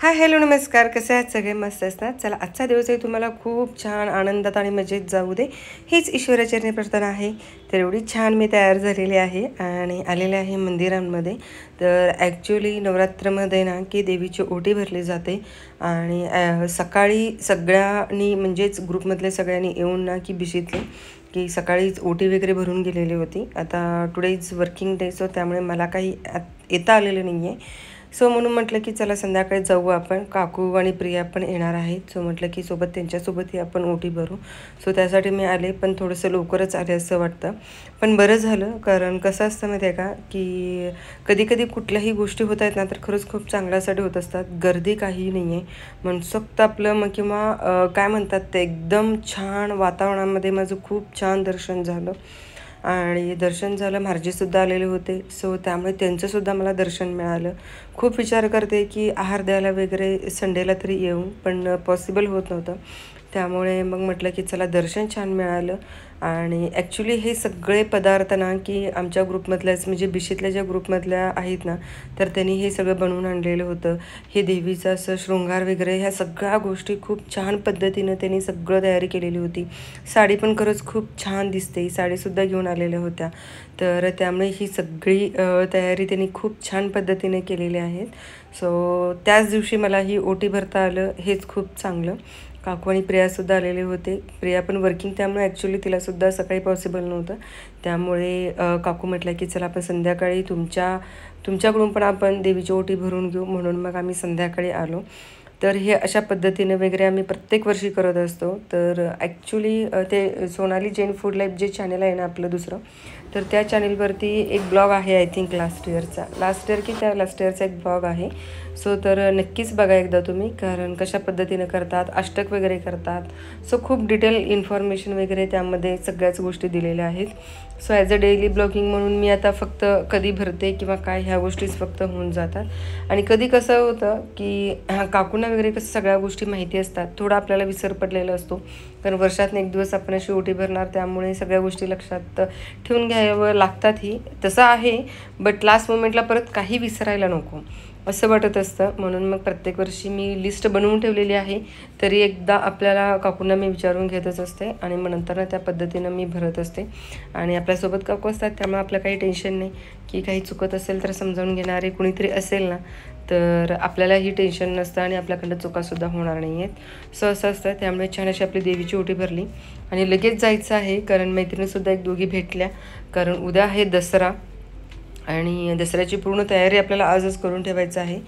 Hi hello नमस्कार. कसे आहात सगळे? मस्त असतात. चला आजचा दिवसही तुम्हाला खूप छान आनंदात आणि मजेत जाऊ दे हीच ईश्वराचरणी प्रार्थना आहे. तर एवढी छान मी तयार झालेली आहे आणि आलेले आहे मंदिरांमध्ये. तर ॲक्च्युली नवरात्रमध्ये ना की देवीची ओटी भरली जाते आणि सकाळी सगळ्यांनी म्हणजेच ग्रुपमधल्या सगळ्यांनी येऊन ना की बिशीतले की सकाळीच ओटी वगैरे भरून गेलेली होती. आता today is working day, so त्यामुळे मला काही येता आलेलं नाही आहे. सो म्हणून म्हटलं की चला संध्याकाळी जाऊ आपण. काकू आणि प्रिया पण येणार आहेत. सो म्हटलं की सोबत त्यांच्यासोबतही आपण ओटी भरू. सो त्यासाठी मी आले, पण थोडंसं लवकरच आले असं वाटतं. पण बरं झालं, कारण कसं असतं माहिती आहे का की कधी कधी कुठल्याही गोष्टी होत आहेत ना तर खरंच खूप चांगल्यासाठी होत असतात. गर्दी काही नाही आहे, मनसोक्त आपलं मग किंवा काय म्हणतात ते एकदम छान वातावरणामध्ये माझं खूप छान दर्शन झालं. आणि दर्शन झालं, महाराजीसुद्धा आलेले होते. सो त्यामुळे त्यांचंसुद्धा मला दर्शन मिळालं. खूप विचार करते की आहार द्यायला वगैरे संडेला तरी येऊ, पण पॉसिबल होत नव्हतं. त्यामुळे मग म्हटलं की चला दर्शन छान मिळालं. आणि ॲक्च्युली हे सगळे पदार्थ ना की आमच्या ग्रुपमधल्याच म्हणजे बिशीतल्या ज्या ग्रुपमधल्या आहेत ना तर त्यांनी हे सगळं बनवून आणलेलं होतं. हे देवीचं असं शृंगार वगैरे ह्या सगळ्या गोष्टी खूप छान पद्धतीनं त्यांनी सगळं तयारी केलेली होती. साडी पण खरंच खूप छान दिसते, साडीसुद्धा घेऊन आलेल्या होत्या. तर त्यामुळे ही सगळी तयारी त्यांनी खूप छान पद्धतीने केलेली आहेत. सो त्याच दिवशी मला ही ओटी भरता आलं, हेच खूप चांगलं. काकू आणि प्रियासुद्धा आलेले होते. प्रिया पण वर्किंग, त्यामुळे ॲक्च्युली तिलासुद्धा सकाळी पॉसिबल नव्हतं. त्यामुळे काकू म्हटलं की चला आपण संध्याकाळी तुमच्याकडून पण आपण देवीची ओटी भरून घेऊ, म्हणून मग आम्ही संध्याकाळी आलो. तर हे अशा पद्धतीने वगैरे आम्ही प्रत्येक वर्षी करत असतो. तर ॲक्च्युली ते सोनाली जैन फूड लाईफ जे चॅनल आहे ना आपलं दुसरं, तर त्या चॅनलवरती एक ब्लॉग आहे, आय थिंक लास्ट इयरचा एक ब्लॉग आहे. सो तर नक्कीच बघा एकदा तुम्ही, कारण कशा पद्धतीने करतात, अष्टक वगैरे करतात. सो खूप डिटेल इन्फॉर्मेशन वगैरे त्यामध्ये सगळ्याच गोष्टी दिलेल्या आहेत. So as a daily blogging म्हणून मी आता फक्त कधी भरते किंवा काय ह्या गोष्टीच फक्त होऊन जातात. आणि कधी कसं होतं की काकूंना वगैरे कसं सगळ्या गोष्टी माहिती असतात, थोडा आपल्याला विसर पडलेला असतो. कारण वर्षातून एक दिवस आपण अशी ओटी भरणार, त्यामुळे सगळ्या गोष्टी लक्षात ठेवून घ्यावं लागतातही, तसं आहे. बट लास्ट मोमेंटला परत काही विसरायला नको असं वाटत असतं. म्हणून मग प्रत्येक वर्षी मी लिस्ट बनवून ठेवलेली आहे. तरी एकदा आपल्याला काकूंना मी विचारून घेतच असते आणि मग नंतर त्या पद्धतीनं मी भरत असते. आणि आपल्यासोबत काकू असतात, त्यामुळे आपलं काही टेन्शन नाही की काही चुकत असेल तर समजावून घेणारे कुणीतरी असेल ना, तर आपल्यालाही टेन्शन नसतं आणि आपल्याकडं चुकासुद्धा होणार नाही आहेत. सो असं असतं. त्यामुळे छान अशी आपली देवीची ओटी भरली आणि लगेच जायचं आहे, कारण मैत्रिणीसुद्धा एक दोघी भेटल्या. कारण उद्या आहे दसरा आणि दसऱ्याची पूर्ण तयारी आपल्याला आजच करून ठेवायचं आहे.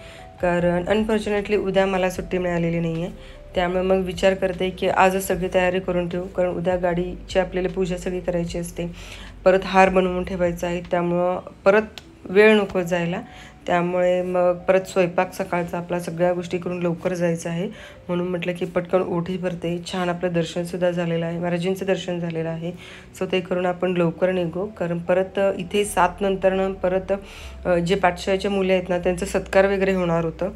कारण अनफॉर्च्युनेटली उद्या मला सुट्टी मिळालेली नाही आहे. त्यामुळे मग विचार करते की आजच सगळी तयारी करून ठेवू, कारण उद्या गाडीची आपल्याला पूजा सगळी करायची असते. परत हार बनवून ठेवायचा आहे, त्यामुळं परत वेळ नको जायला. त्यामुळे मग परत स्वयंपाक सकाळचा आपला सगळ्या गोष्टी करून लवकर जायचं आहे. म्हणून म्हटलं की पटकन ओठी भरते. छान आपलं दर्शनसुद्धा झालेलं आहे, महाराजींचं दर्शन झालेलं आहे. सो ते करून आपण लवकर निघू, कारण परत इथे 7 नंतरनं परत जे पाठशाळेच्या मुले आहेत ना त्यांचं सत्कार वगैरे होणार होतं.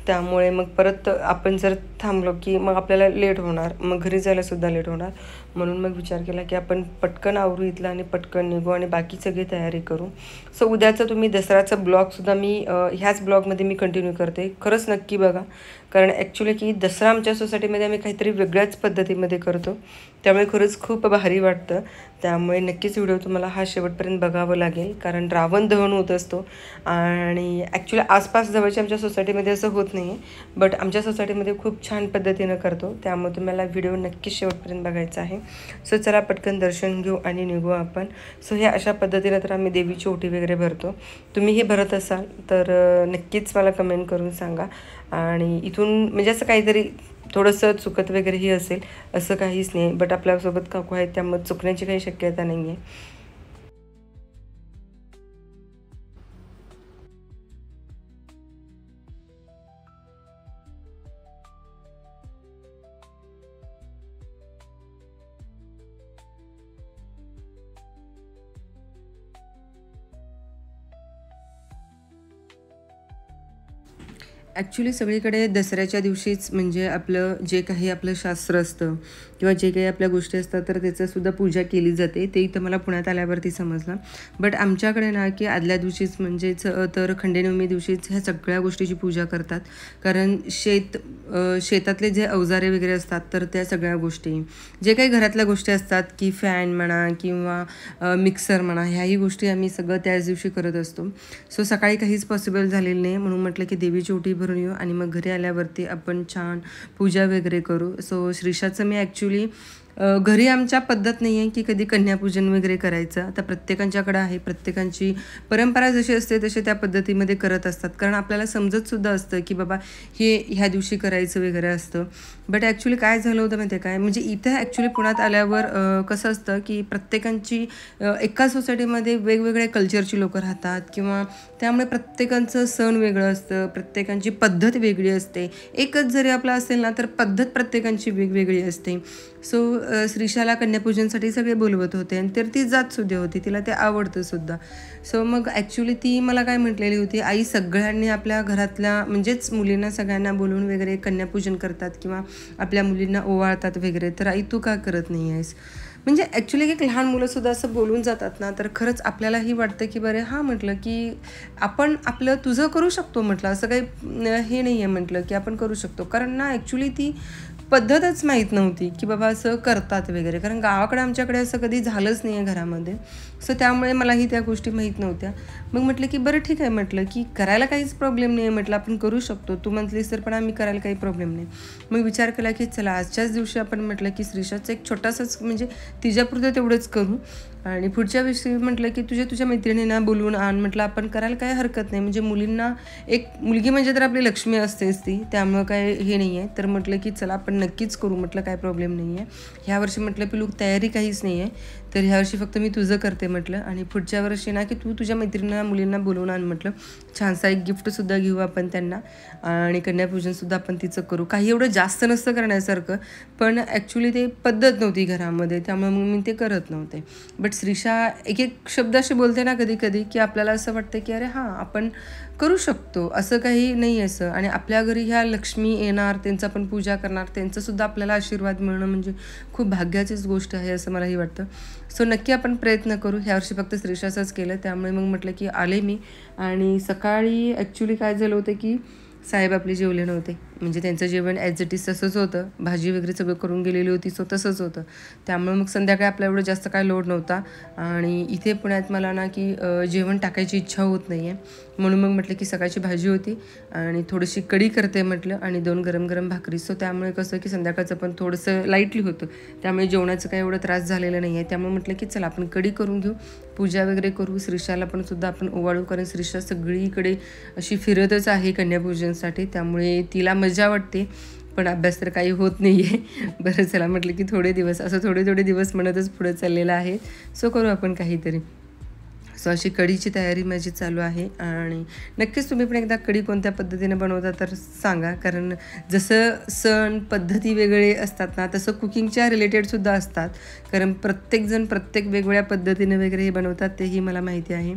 त्यामुळे मग परत आपण जर थांबलो की मग आपल्याला लेट होणार, मग घरी जायलासुद्धा लेट होणार. म्हणून मग विचार केला की आपण पटकन आवरू इथलं आणि पटकन निघू आणि बाकी सगळी तयारी करू. सो उद्याचं तुम्ही दसऱ्याचं ब्लॉगसुद्धा मी ह्याच ब्लॉगमध्ये मी कंटिन्यू करते. खरंच नक्की बघा, कारण ॲक्च्युली की दसरा आमच्या सोसायटीमध्ये आम्ही काहीतरी वेगळ्याच पद्धतीमध्ये करतो, त्यामुळे खरंच खूप भारी वाटतं. त्यामुळे नक्कीच व्हिडिओ तुम्हाला हा शेवटपर्यंत बघावं लागेल, कारण रावण दहन होत असतो. आणि ॲक्च्युली आसपास जवळच्या आमच्या सोसायटीमध्ये असं होत नाही आहे, बट आमच्या सोसायटीमध्ये खूप छान पद्धतीनं करतो. त्यामुळे तुम्हाला व्हिडिओ नक्कीच शेवटपर्यंत बघायचा आहे. सो चला पटकन दर्शन घेऊ आणि निघू आपण. सो हे अशा पद्धतीनं तर आम्ही देवीची ओटी वगैरे भरतो. तुम्ही हे भरत असाल तर नक्कीच मला कमेंट करून सांगा. आणि इथून म्हणजे असं काहीतरी थोडंसं चुकत वगैरेही असेल असं काहीच नाही, बट आपल्यासोबत काकू आहेत त्यामुळे चुकण्याची काही शक्यता नाही आहे. ॲक्च्युली सगळीकडे दसऱ्याच्या दिवशीच म्हणजे आपलं जे काही आपलं शास्त्र असतं किंवा जे काही आपल्या गोष्टी असतात तर त्याचंसुद्धा पूजा केली जाते. ते इथं मला पुण्यात आल्यावरती समजलं. बट आमच्याकडे ना की आदल्या दिवशीच म्हणजेच तर खंडेनवमी दिवशीच ह्या सगळ्या गोष्टीची पूजा करतात. कारण शेतातले जे अवजारे वगैरे असतात तर त्या सगळ्या गोष्टी, जे काही घरातल्या गोष्टी असतात की फॅन म्हणा किंवा मिक्सर म्हणा, ह्याही गोष्टी आम्ही सगळं त्याच दिवशी करत असतो. सो सकाळी काहीच पॉसिबल झालेलं नाही, म्हणून म्हटलं की देवीची ओटी भरून येऊ आणि मग घरी आल्यावरती आपण छान पूजा वगैरे करू. सो श्रीषाचं मी ॲक्च्युली घरी आमच्या पद्धत नाही आहे की कधी कन्यापूजन वगैरे करायचं. आता प्रत्येकांच्याकडं आहे, प्रत्येकांची परंपरा जशी असते तसे त्या पद्धतीमध्ये करत असतात. कारण आपल्याला समजतसुद्धा असतं की बाबा हे ह्या दिवशी करायचं वगैरे असतं. बट ॲक्च्युली काय झालं होतं माहिती आहे काय, म्हणजे इथं ॲक्च्युली पुण्यात आल्यावर कसं असतं की प्रत्येकांची एका सोसायटीमध्ये वेगवेगळ्या कल्चरची लोकं राहतात किंवा त्यामुळे प्रत्येकांचं सण वेगळं असतं, प्रत्येकांची पद्धत वेगळी असते. एकच जरी आपला असेल ना तर पद्धत प्रत्येकांची वेगवेगळी असते. सो श्रीषाला कन्यापूजनसाठी सगळे बोलवत होते आणि तर ती जातसुद्धा होती, तिला ते आवडतं सुद्धा. सो मग ॲक्च्युली ती मला काय म्हटलेली होती, आई सगळ्यांनी आपल्या घरातल्या म्हणजेच मुलींना सगळ्यांना बोलवून वगैरे कन्यापूजन करतात किंवा आपल्या मुलींना ओवाळतात वगैरे, तर आई तू का करत नाही आहेस. म्हणजे ॲक्च्युली एक लहान मुलंसुद्धा असं बोलून जातात ना तर खरंच आपल्यालाही वाटतं की बरं हां म्हटलं की आपण आपलं तुझं करू शकतो म्हटलं, असं काही हे नाही आहे म्हटलं की आपण करू शकतो. कारण ना ॲक्च्युली ती पद्धतच माहीत नव्हती की बाबा असं करतात वगैरे, कारण गावाकडे आमच्याकडे असं कधी झालंच नाही आहे घरामध्ये. सो त्यामुळे मलाही त्या गोष्टी माहीत नव्हत्या. मग म्हटलं की बरं ठीक आहे म्हटलं की करायला काहीच प्रॉब्लेम नाही आहे म्हटलं, आपण करू शकतो, तू म्हटलीस तर पण आम्ही करायला काही प्रॉब्लेम नाही. मग विचार केला की चला आजच्याच दिवशी आपण म्हटलं की श्रीषाचं एक छोटासाच म्हणजे तिच्यापुरतं तेवढंच करू आणि पुढच्या दिवशी म्हटलं की तुझ्या मैत्रिणींना बोलवून आण म्हटलं, आपण करायला काही हरकत नाही. म्हणजे मुलींना एक मुलगी म्हणजे तर आपली लक्ष्मी असतेच ती, त्यामुळं काय हे नाही आहे. तर म्हटलं की चला आपण नक्कीच करू म्हटलं, काय प्रॉब्लेम नाही आहे. ह्या वर्षी म्हटलं पिलू तयारी काहीच नाही आहे, तर ह्या वर्षी फक्त मी तुझं करते म्हटलं आणि पुढच्या वर्षी ना की तू तुझ्या मैत्रिणींना मुलींना बोलवून आण म्हटलं, छानसा एक गिफ्टसुद्धा घेऊ आपण त्यांना आणि कन्यापूजनसुद्धा आपण तिचं करू. काही एवढं जास्त नसतं करण्यासारखं, पण ॲक्च्युली ते पद्धत नव्हती घरामध्ये, त्यामुळे मग मी ते करत नव्हते. बट श्रीषा एक एक शब्द असे बोलते ना कधी कधी की आपल्याला असं वाटतं की अरे हां आपण करू शकतो, असं काही नाही असं. आणि आपल्या घरी ह्या लक्ष्मी येणार, त्यांचं आपण पूजा करणार, त्यांचासुद्धा आपल्याला आशीर्वाद मिळणं म्हणजे खूप भाग्याचीच गोष्ट आहे असं मलाही वाटतं. सो नक्की आपण प्रयत्न करू. ह्या वर्षी फक्त श्रीषाचंच केलं, त्यामुळे मग म्हटलं की आले मी. आणि सकाळी ॲक्च्युली काय झालं होतं की साहेब आपले जेवले नव्हते, म्हणजे त्यांचं जेवण ॲज इट इज तसंच होतं, भाजी वगैरे सगळं करून गेलेली होती, सो तसंच होतं. त्यामुळे मग संध्याकाळी आपला एवढं जास्त काय लोड नव्हता. आणि इथे पुण्यात मला ना की जेवण टाकायची इच्छा होत नाही आहे, म्हणून मग म्हटलं की सकाळची भाजी होती आणि थोडीशी कढी करते म्हटलं आणि 2 गरम गरम भाकरी. सो त्यामुळे कसं की संध्याकाळचं पण थोडंसं लाईटली होतं, त्यामुळे जेवणाचं काही एवढं त्रास झालेला नाही आहे. त्यामुळे म्हटलं की चला आपण कढी करून घेऊ, पूजा वगैरे करू, श्रीषाला पण सुद्धा आपण ओवाळू. कारण श्रीषा सगळीकडे अशी फिरतच आहे कन्यापूजनसाठी, त्यामुळे तिला मजा वाटते, पण अभ्यास तर काही होत नाही आहे. बरं चला म्हटलं की थोडे थोडे दिवस म्हणतच पुढे चाललेलं आहे, सो करू आपण काहीतरी. सो अशी कढीची तयारी माझी चालू आहे. आणि नक्कीच तुम्ही पण एकदा कढी कोणत्या पद्धतीने बनवता तर सांगा, कारण जसं सण पद्धती वेगळे असतात ना तसं कुकिंगच्या रिलेटेडसुद्धा असतात, कारण प्रत्येकजण प्रत्येक वेगवेगळ्या पद्धतीने वगैरे हे बनवतात तेही मला माहिती आहे.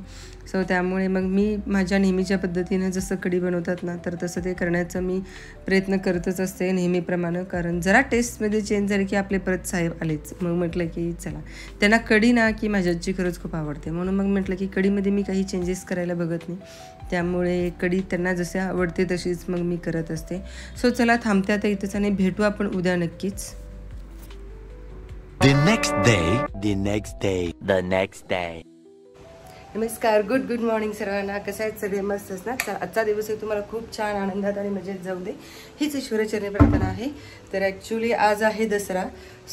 सो त्यामुळे मग मी माझ्या नेहमीच्या पद्धतीनं जसं कढी बनवतात ना तर तसं ते करण्याचा मी प्रयत्न करतच असते नेहमीप्रमाणे. कारण जरा टेस्टमध्ये चेंज झाली की आपले परत साहेब आलेच, मग म्हटलं की चला त्यांना कढी ना की माझ्या आजीची खरंच खूप आवडते, म्हणून मग म्हटलं की कढीमध्ये मी काही चेंजेस करायला बघत नाही, त्यामुळे कढी त्यांना जसे आवडते तशीच मग मी करत असते. सो चला थांबते आता इथंच आणि भेटू आपण उद्या नक्कीच. The next day. नमस्कार, गुड मॉर्निंग सर्वांना. कसं आहेत सगळे, मस्तच ना. आजचा दिवस आहे तुम्हाला खूप छान आनंदात आणि मजेत जाऊ दे हीच ईश्वराचरणी प्रार्थना आहे. तर ॲक्च्युली आज आहे दसरा.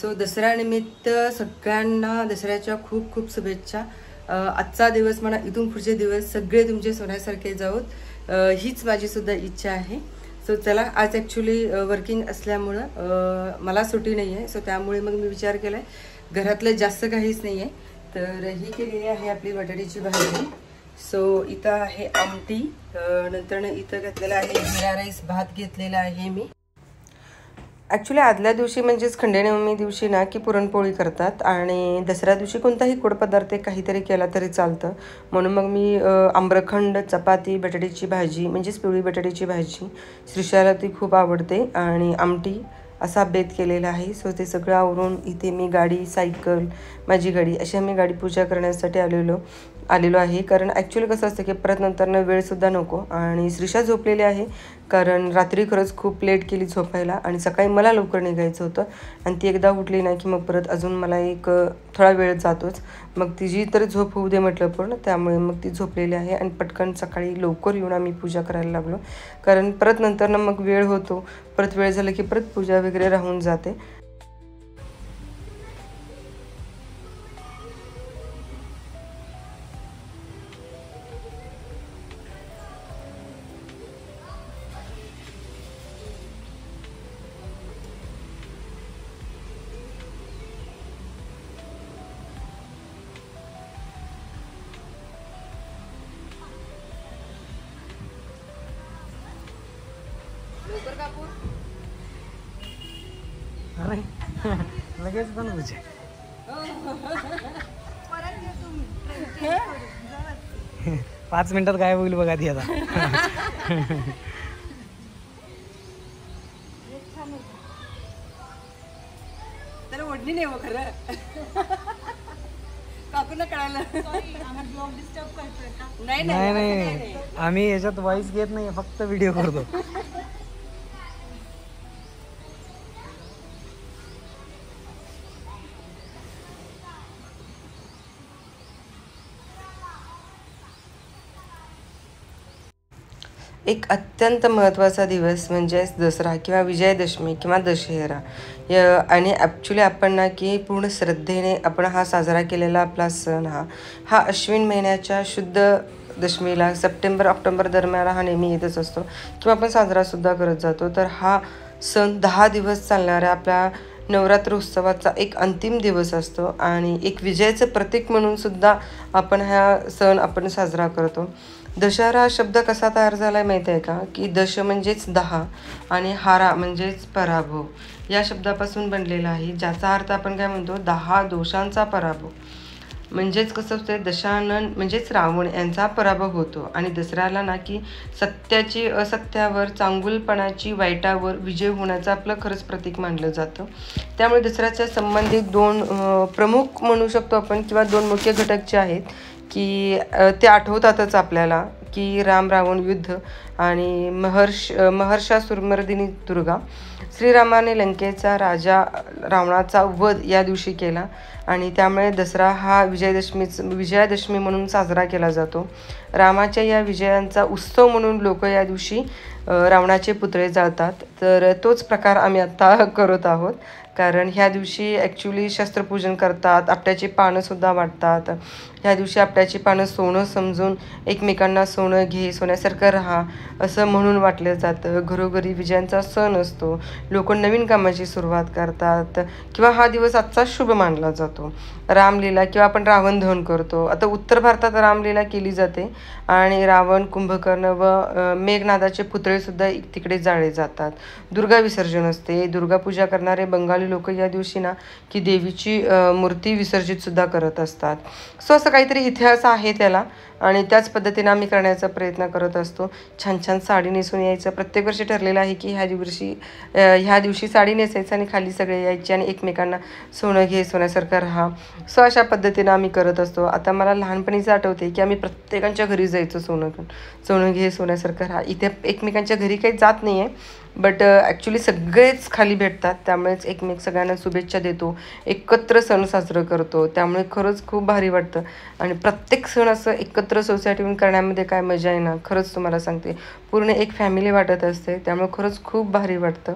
सो दसऱ्यानिमित्त सगळ्यांना दसऱ्याच्या खूप खूप शुभेच्छा. आजचा दिवस म्हणा, इथून पुढचे दिवस सगळे तुमचे सोन्यासारखे जाऊत हीच माझीसुद्धा इच्छा आहे. सो चला, आज ॲक्च्युली वर्किंग असल्यामुळं मला सुट्टी नाही आहे, सो त्यामुळे मग मी विचार केला आहे घरातलं जास्त काहीच नाही आहे, तर ही केलेली आहे आपली बटाट्याची भाजी. सो इथं आहे आमटी, नंतर इथं घेतलेला आहे जिरा राईस भात घेतलेला आहे मी. ॲक्च्युली आदल्या दिवशी म्हणजेच खंडेनवमी दिवशी ना की पुरणपोळी करतात आणि दसऱ्या दिवशी कोणताही गोड पदार्थ काहीतरी केला तरी चालतं. म्हणून मग मी आम्रखंड, चपाती, बटाट्याची भाजी म्हणजेच पिवळी बटाट्याची भाजी, श्रीषाला ती खूप आवडते, आणि आमटी असा बेत केलेला आहे. सो ते सगळं आवरून इथे मी गाडी, सायकल, माझी गाडी अशी आम्ही गाडी पूजा करण्यासाठी आलेलो आहे. कारण ॲक्च्युली कसं असतं की परत नंतरनं वेळसुद्धा नको, आणि श्रीषा झोपलेली आहे कारण रात्री खरंच खूप लेट केली झोपायला, आणि सकाळी मला लवकर निघायचं होतं, आणि ती एकदा उठली नाही की मग परत अजून मला थोडा वेळ जातोच. मग तिची तर झोप होऊ दे म्हटलं पण, त्यामुळे मग ती झोपलेली आहे आणि पटकन सकाळी लवकर येऊन आम्ही पूजा करायला लागलो. कारण परत नंतरनं मग वेळ होतो, परत वेळ झाला की परत पूजा वगैरे राहून जाते. लगेच पण तुझे 5 मिनिटात काय होईल बघा ती आता. त्याला ओढणी नाही खरं, काकूला कळालं. नाही नाही, आम्ही याच्यात व्हॉइस घेत नाही, फक्त व्हिडिओ करतो. एक अत्यंत महत्त्वाचा दिवस म्हणजेच दसरा किंवा विजयादशमी किंवा दशहरा. आणि ॲक्च्युली आपण ना की पूर्ण श्रद्धेने आपण हा साजरा केलेला आपला सण हा अश्विन महिन्याच्या शुद्ध दशमीला सप्टेंबर-ऑक्टोबर दरम्यान हा नेहमी येतच असतो, किंवा आपण साजरासुद्धा करत जातो. तर हा सण 10 दिवस चालणाऱ्या आपल्या नवरात्र उत्सवाचा एक अंतिम दिवस असतो, आणि एक विजयाचं प्रतीक म्हणून सुद्धा आपण हा सण आपण साजरा करतो. दशहरा हा शब्द कसा तयार झाला आहे माहीत आहे का? की दश म्हणजेच 10 आणि हारा म्हणजेच पराभव या शब्दापासून बनलेला आहे, ज्याचा अर्थ आपण काय म्हणतो, 10 दोषांचा पराभव. म्हणजेच कसं असतं, दशानन म्हणजेच रावण यांचा पराभव होतो, आणि दसऱ्याला ना की सत्याची असत्यावर, चांगुलपणाची वाईटावर विजय होण्याचं आपलं खरंच प्रतीक मानलं जातं. त्यामुळे दसऱ्याच्या संबंधित 2 प्रमुख म्हणू शकतो आपण, किंवा 2 मुख्य घटक जे आहेत की ते आठवतातच आपल्याला, की राम रावण युद्ध आणि महर्षासुरमर्दिनी दुर्गा. श्रीरामाने लंकेचा राजा रावणाचा वध या दिवशी केला, आणि त्यामुळे दसरा हा विजयादशमी म्हणून साजरा केला जातो. रामाच्या या विजयांचा उत्सव म्हणून लोक या दिवशी रावणाचे पुतळे जाळतात. तर तोच प्रकार आम्ही आत्ता करत आहोत, कारण ह्या दिवशी ॲक्च्युली शस्त्रपूजन करतात, आपट्याची पानंसुद्धा वाटतात. ह्या दिवशी आपट्याची पानं सोनं समजून एकमेकांना सोनं घे, सोन्यासारखं राहा असं म्हणून वाटलं जातं. घरोघरी विजयांचा सण असतो, लोक नवीन कामाची सुरुवात करतात, किंवा हा दिवस आजचा शुभ मानला जातो. रामलीला किंवा आपण रावण दहन करतो. आता उत्तर भारतात रामलीला केली जाते, आणि रावण, कुंभकर्ण व मेघनादाचे पुतळेसुद्धा तिकडे जाळे जातात. दुर्गा विसर्जन असते. दुर्गा पूजा करणारे बंगाली लोक या दिवशी ना की देवीची मूर्ती विसर्जितसुद्धा करत असतात. सो असं काहीतरी इतिहास आहे त्याला, आणि त्याच पद्धतीने आम्ही करण्याचा प्रयत्न करत असतो. छान छान साडी नेसून यायचं. प्रत्येक वर्षी ठरलेलं आहे की ह्या दिवशी साडी नेसायचं आणि खाली सगळे यायचे आणि एकमेकांना सोनं घे, सोन्यासारखं राहा. सो अशा पद्धतीनं आम्ही करत असतो. आता मला लहानपणीच आठवते की आम्ही प्रत्येकांच्या घरी जायचो सोनं घे, सोन्यासारखं राहा. इथे एकमेकांच्या घरी काही जात नाही आहे, बट ॲक्च्युली सगळेच खाली भेटतात, त्यामुळेच सगळ्यांना शुभेच्छा देतो, एकत्र सण साजरं करतो. त्यामुळे खरंच खूप भारी वाटतं, आणि प्रत्येक सण असं एकत्र सोसायटीहून करण्यामध्ये काय मजा आहे ना, खरंच तुम्हाला सांगते, पूर्ण एक फॅमिली वाटत असते. त्यामुळे खरंच खूप भारी वाटतं.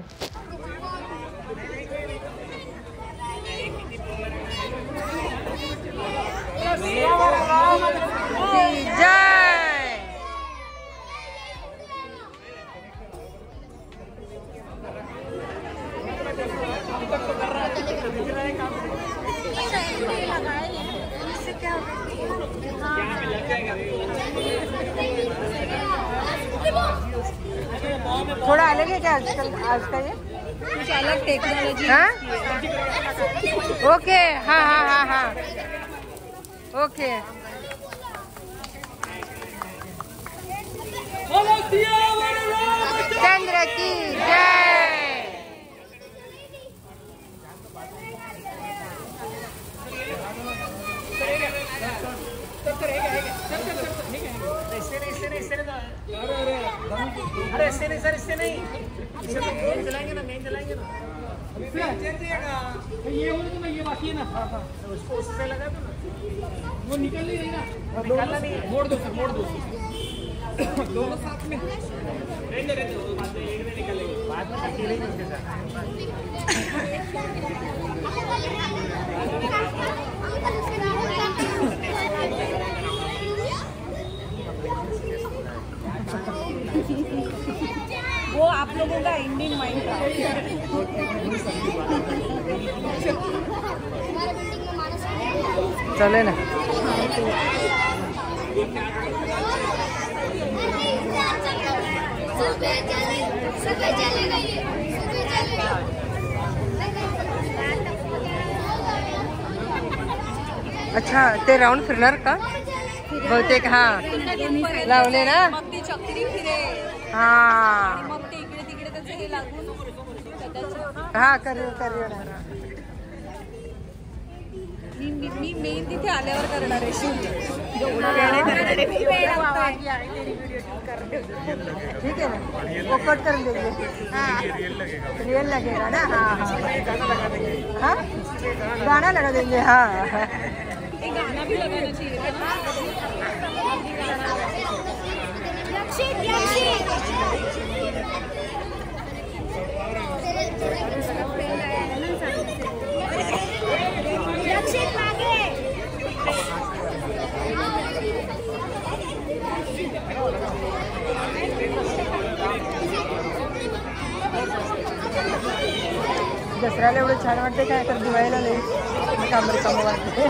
थोड़ा अलग है क्या आजकल आज का ये? कुछ अलग टेक्नोलॉजी हाँ ओके हाँ हाँ हाँ हाँ ओके चंद्र की जय। अरे इससे नहीं सर, इससे नहीं, इससे तो मेन जलाएंगे ना, मेन जलाएंगे ना। ये वो तो ये बाकी है ना, उसको उस पे लगा दो ना, वो निकल नहीं रही ना, निकालना नहीं, मोड़ दो सर, मोड़ दो दोनों साथ में रहने रहते हो, बाद में एक में निकलेंगे, बाद में अकेले ही उसके साथ। वो आप लोगों का इंडियन माइंड था। चले ना अच्छा ते राऊंड फिरणार का बहुतेक हा लावले ना मग ती चक्री फिरे हा मग ते इकडे तिकडे त्याचं हे लागून हा करेल करेल मी मेन तिथे आल्यावर करणार आहे शूट ठीक है ना वो कट कर देंगे रियल लगेगा ना हाँ हाँ गाना लगा देंगे हाँ गाना भी लगाना चाहिए दसऱ्याला एवढं छान वाटते काय तर दिवाळीला लई काम वाटते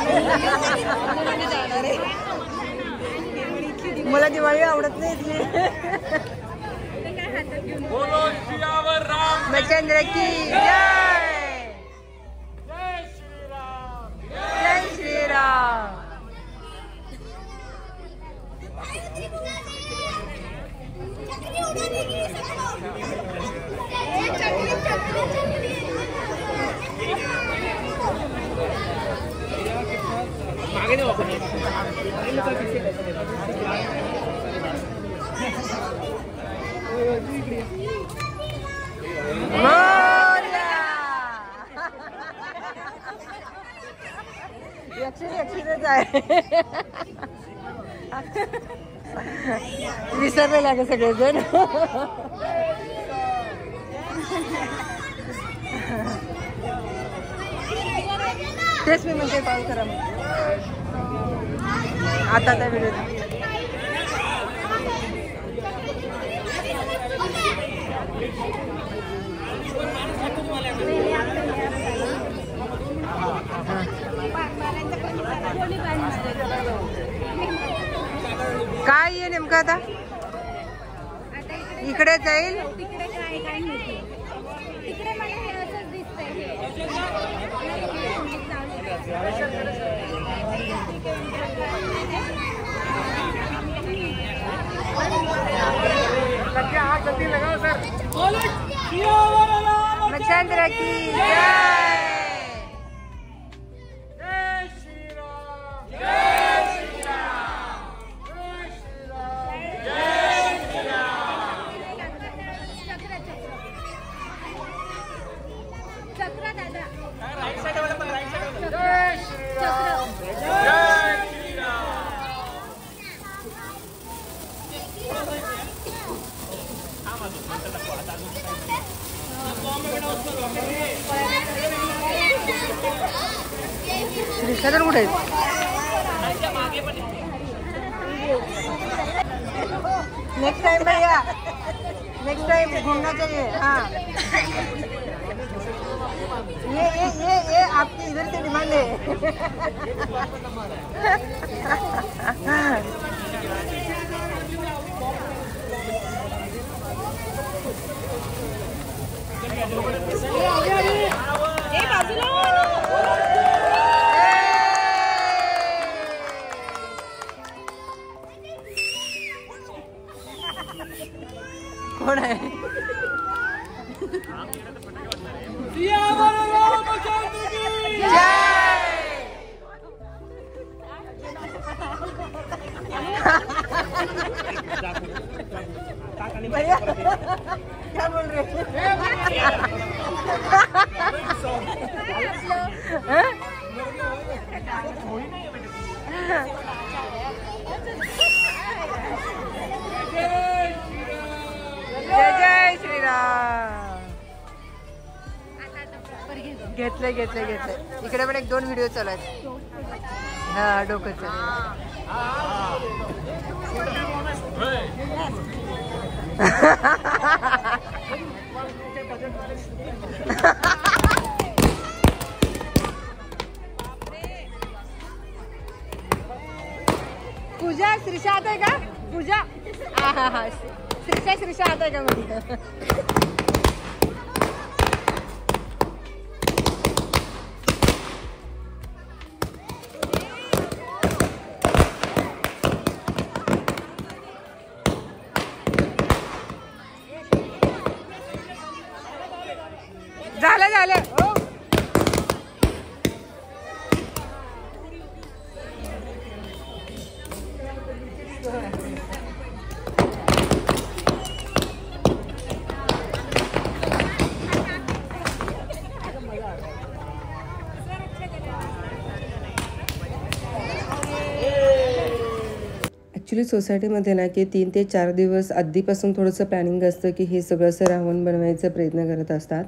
मला दिवाळी आवडत नाही इथली चंद्र की जय जय श्रीराम आगे जाओ अपन विसरले लागे सगळेजण तेच मी म्हणते कॉल करा आता त्या व्हिडिओ काय आहे नेमकं आता इकडे जाईल तिकडे काय काय माहिती तिकडे मला हे असंच दिसतंय जल्दी लगाओ सर चंद्र की जय जय श्री राम जय श्री राम जय श्री राम चक्र दादा राइट साइड वाला पण राइट साइड जय श्री राम जय श्री राम श्रीशरण कुठे नेक्स्ट टाइम भैया नेक्स्ट टाइम घूमना चाहिए हाँ ये आपकी इधर से डिमांड है कोण आहे? क्या बोल रहे जय जय श्रीराम. घेतलंय घेतलंय घेतलंय. इकडे पण 1-2 व्हिडिओ चालू आहेत. हा डोकं चालू. पूजा श्रीषा आता आहे का? पूजा हा श्रीषा आता आहे का म्हणजे? झालं झालं. हो ॲक्च्युली सोसायटीमध्ये ना की 3 ते 4 दिवस आधीपासून थोडंसं प्लॅनिंग असतं की हे सगळं असं रावण बनवायचा प्रयत्न करत असतात.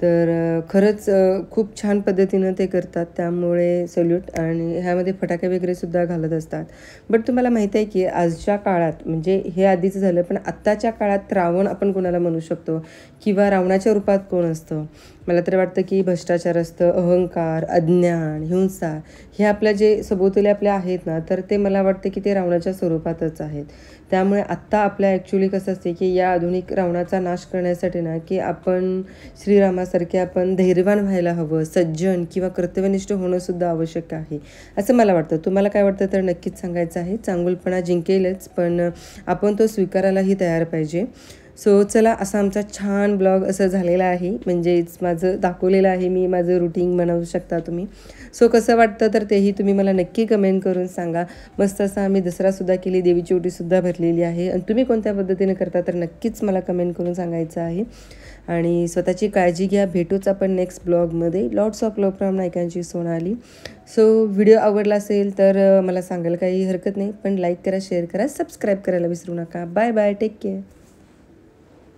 तर खरंच खूप छान पद्धतीनं ते करतात, त्यामुळे सल्यूट. आणि ह्यामध्ये फटाके वगैरेसुद्धा घालत असतात. बट तुम्हाला माहिती आहे की आजच्या काळात म्हणजे हे आधीचं झालं, पण आत्ताच्या काळात रावण आपण कोणाला म्हणू शकतो किंवा रावणाच्या रूपात कोण असतं? मला तर वाटतं की भ्रष्टाचार असतं, अहंकार, अज्ञान, हिंसा हे आपल्या जे सभोवताली आपल्या आहेत ना, तर ते मला वाटतं की ते रावणाच्या स्वरूपातच आहेत. त्यामुळे आत्ता आपल्या ॲक्च्युली कसं असते की या आधुनिक रावणाचा नाश करण्यासाठी ना की आपण श्रीरामासारखे आपण धैर्यवान व्हायला हवं, सज्जन किंवा कर्तव्यनिष्ठ होणंसुद्धा आवश्यक आहे असं मला वाटतं. तुम्हाला काय वाटतं तर नक्कीच सांगायचं आहे. चांगुलपणा जिंकेलच, पण आपण तो स्वीकारायलाही तयार पाहिजे. सो चला, असा आमचा छान ब्लॉग असं झालेला आहे. म्हणजेच माझं दाखवलेलं आहे मी, माझं रुटीन बनवू शकता तुम्ही. सो कसं वाटतं तर तेही तुम्ही मला नक्की कमेंट करून सांगा. मस्त असा आम्ही दसरासुद्धा केली, देवीची ओटीसुद्धा भरलेली आहे. आणि तुम्ही कोणत्या पद्धतीने करता तर नक्कीच मला कमेंट करून सांगायचं आहे. आणि स्वतःची काळजी घ्या. भेटूच आपण नेक्स्ट ब्लॉगमध्ये. लॉट्स ऑफ लव्ह फ्रॉम नायकांची सोनाली. सो व्हिडिओ आवडला असेल तर मला सांगायला काही हरकत नाही, पण लाईक करा, शेअर करा, सबस्क्राईब करायला विसरू नका. Bye bye, take care.